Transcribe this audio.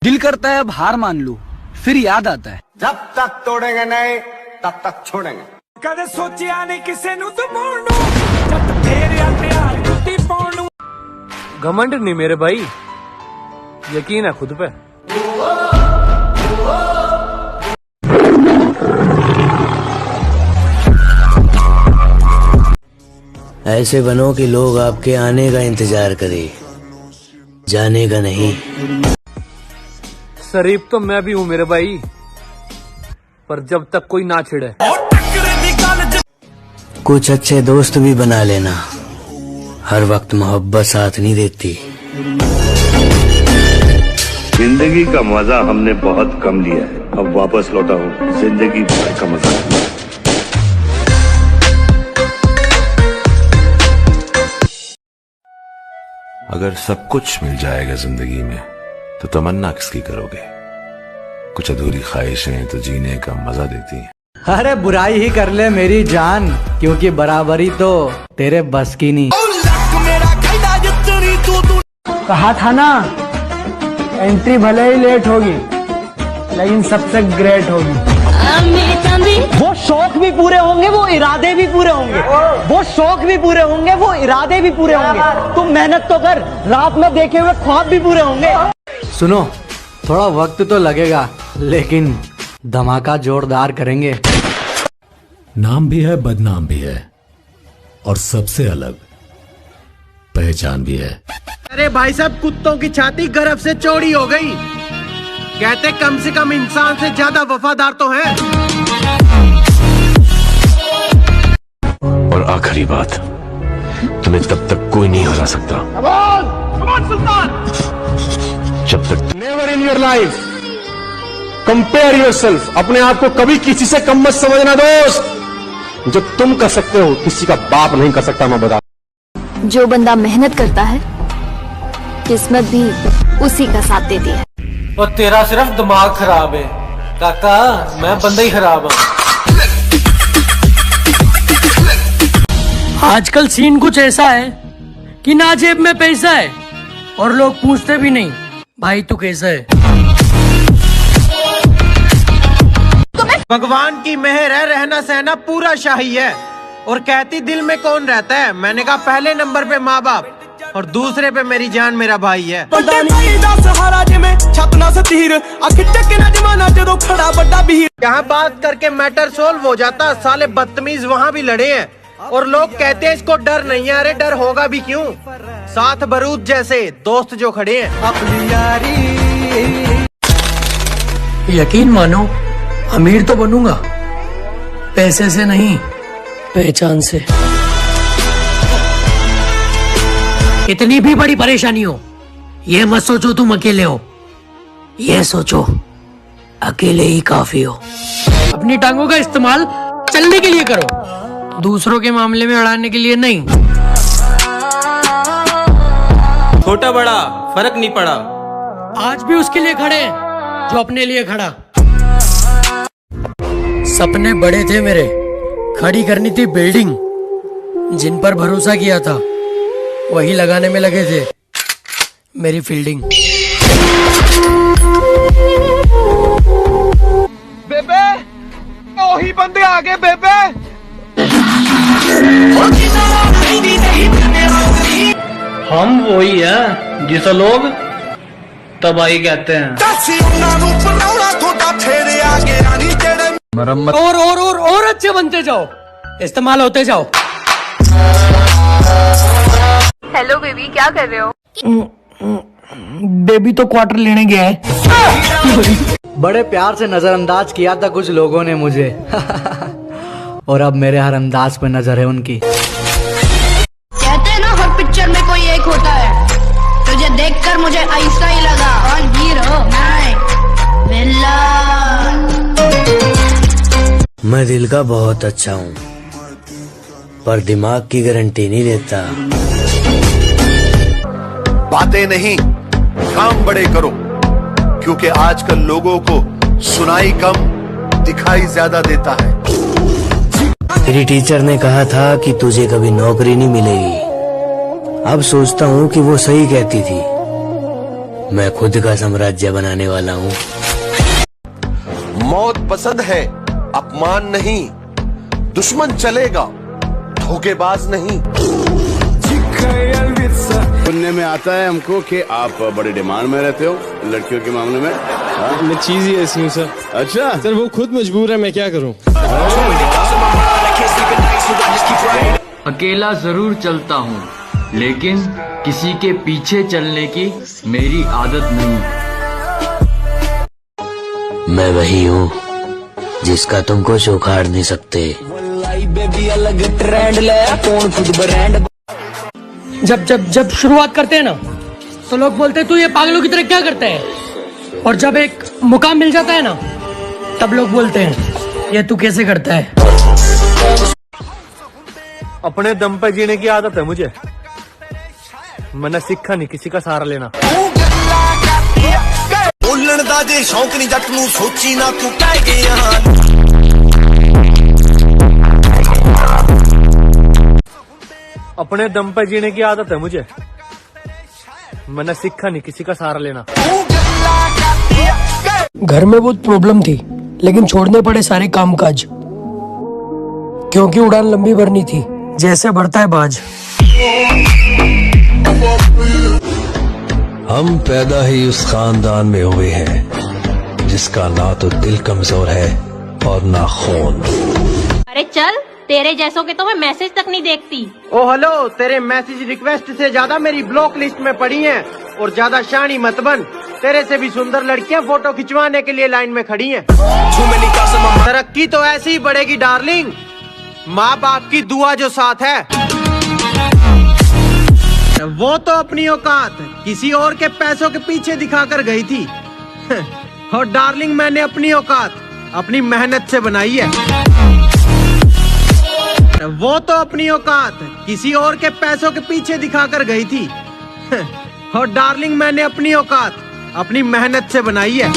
दिल करता है अब हार मान लूं, फिर याद आता है जब तक तोड़ेंगे नहीं तब तक छोड़ेंगे। कदे सोचिया नहीं किसे नु तो मोड़नू, जब तेरे प्यार टूटी पाउनू। घमंड नहीं मेरे भाई, यकीन है खुद पे। ऐसे बनो कि लोग आपके आने का इंतजार करें, जाने का नहीं। शरीफ तो मैं भी हूँ मेरे भाई, पर जब तक कोई ना छिड़े। कुछ अच्छे दोस्त भी बना लेना, हर वक्त मोहब्बत साथ नहीं देती। जिंदगी का मजा हमने बहुत कम लिया है, अब वापस लौटा हूँ जिंदगी भर का मजा। अगर सब कुछ मिल जाएगा जिंदगी में तो तमन्ना किसकी करोगे? कुछ अधूरी ख्वाहिशें तो जीने का मजा देती हैं। अरे बुराई ही कर ले मेरी जान, क्योंकि बराबरी तो तेरे बस की नहीं। कहा था ना, एंट्री भले ही लेट होगी लेकिन सबसे ग्रेट होगी। वो शौक भी पूरे होंगे, वो इरादे भी पूरे होंगे। वो शौक भी पूरे होंगे, वो इरादे भी पूरे होंगे। तुम मेहनत तो कर, रात में देखे हुए ख्वाब भी पूरे होंगे। सुनो, थोड़ा वक्त तो लगेगा लेकिन धमाका जोरदार करेंगे। नाम भी है, बदनाम भी है, और सबसे अलग पहचान भी है। अरे भाई साहब, कुत्तों की छाती गर्भ से चौड़ी हो गई। कहते कम से कम इंसान से ज्यादा वफादार तो है। और आखिरी बात, तुम्हें तब तक कोई नहीं हरा सकता जब तक। Never in your life compare yourself. अपने आप को कभी किसी से कम मत समझना दोस्त। जो तुम कर सकते हो किसी का बाप नहीं कर सकता। मैं बता, जो बंदा मेहनत करता है किस्मत भी उसी का साथ देती है। और तेरा सिर्फ दिमाग खराब है काका, मैं बंदा ही खराब हूँ। आजकल सीन कुछ ऐसा है कि ना जेब में पैसा है और लोग पूछते भी नहीं भाई तू कैसा है। भगवान की मेहर है, रहना सहना पूरा शाही है। और कहती दिल में कौन रहता है, मैंने कहा पहले नंबर पे माँ बाप और दूसरे पे मेरी जान मेरा भाई है। यहाँ बात करके मैटर सोल्व हो जाता, साले बदतमीज वहाँ भी लड़े हैं। और लोग कहते हैं इसको डर नहीं है, अरे डर होगा भी क्यों, साथ बारूद जैसे दोस्त जो खड़े हैं। अपनी यारी यकीन मानो, अमीर तो बनूंगा, पैसे से नहीं पहचान से। इतनी भी बड़ी परेशानी हो, ये मत सोचो तुम अकेले हो, ये सोचो अकेले ही काफी हो। अपनी टांगों का इस्तेमाल चलने के लिए करो, दूसरों के मामले में अड़ाने के लिए नहीं। छोटा बड़ा फर्क नहीं पड़ा, आज भी उसके लिए खड़े हैं जो अपने लिए खड़ा। सपने बड़े थे मेरे, खड़ी करनी थी बिल्डिंग, जिन पर भरोसा किया था वही लगाने में लगे थे मेरी फील्डिंग। बेबे, वही बंदे आगे बेबे। हम वही है जिसे लोग तबाही कहते हैं। और अच्छे बनते जाओ, इस्तेमाल होते जाओ। हेलो बेबी, क्या कर रहे हो? बेबी तो क्वार्टर लेने गया है। बड़े प्यार से नजरअंदाज किया था कुछ लोगों ने मुझे और अब मेरे हर अंदाज पे नजर है उनकी। कहते हैं ना हर पिक्चर में कोई एक होता है, तुझे देखकर मुझे ऐसा ही लगा। और हीरो मैं दिल का बहुत अच्छा हूँ, पर दिमाग की गारंटी नहीं देता। बातें नहीं, काम बड़े करो, क्योंकि आजकल लोगों को सुनाई कम दिखाई ज्यादा देता है। तेरी टीचर ने कहा था कि तुझे कभी नौकरी नहीं मिलेगी। अब सोचता हूँ कि वो सही कहती थी, मैं खुद का साम्राज्य बनाने वाला हूँ। मौत पसंद है, अपमान नहीं। दुश्मन चलेगा, धोखेबाज नहीं। सुनने में आता है हमको कि आप बड़े डिमांड में रहते हो लड़कियों के मामले में। मैं चीज ही ऐसी हूँ सर। अच्छा सर, वो खुद मजबूर है, मैं क्या करूँ। अकेला जरूर चलता हूँ, लेकिन किसी के पीछे चलने की मेरी आदत नहीं। मैं वही हूँ जिसका तुमको उखाड़ नहीं सकते। अलग ट्रेंड ले, कौन खुद ब्रांड। जब जब जब शुरुआत करते हैं ना, तो लोग बोलते हैं तू ये पागलों की तरह क्या करता है, और जब एक मुकाम मिल जाता है ना, तब लोग बोलते हैं ये तू कैसे करता है। अपने दम पे जीने की आदत है मुझे, मैंने सीखा नहीं किसी का सहारा लेना। बोलन दा जे शौक नहीं जट नू, सोची ना तू कह गया। अपने दम पे जीने की आदत है मुझे, मैंने सीखा नहीं किसी का सहारा लेना। घर में बहुत प्रॉब्लम थी, लेकिन छोड़ने पड़े सारे कामकाज, क्योंकि उड़ान लंबी भरनी थी, जैसे भरता है बाज। हम पैदा ही उस खानदान में हुए हैं जिसका ना तो दिल कमजोर है और ना खून। अरे चल, तेरे जैसों के तो मैं मैसेज तक नहीं देखती। ओ हेलो, तेरे मैसेज रिक्वेस्ट से ज्यादा मेरी ब्लॉक लिस्ट में पड़ी हैं, और ज्यादा शानी मत बन। तेरे से भी सुंदर लड़कियां फोटो खिंचवाने के लिए लाइन में खड़ी हैं। तरक्की तो ऐसी ही बढ़ेगी डार्लिंग, माँ बाप की दुआ जो साथ है। वो तो अपनी औकात किसी और के पैसों के पीछे दिखाकर गई थी, और डार्लिंग मैंने अपनी औकात अपनी मेहनत से बनाई है। वो तो अपनी औकात किसी और के पैसों के पीछे दिखाकर गई थी, और डार्लिंग मैंने अपनी औकात अपनी मेहनत से बनाई है।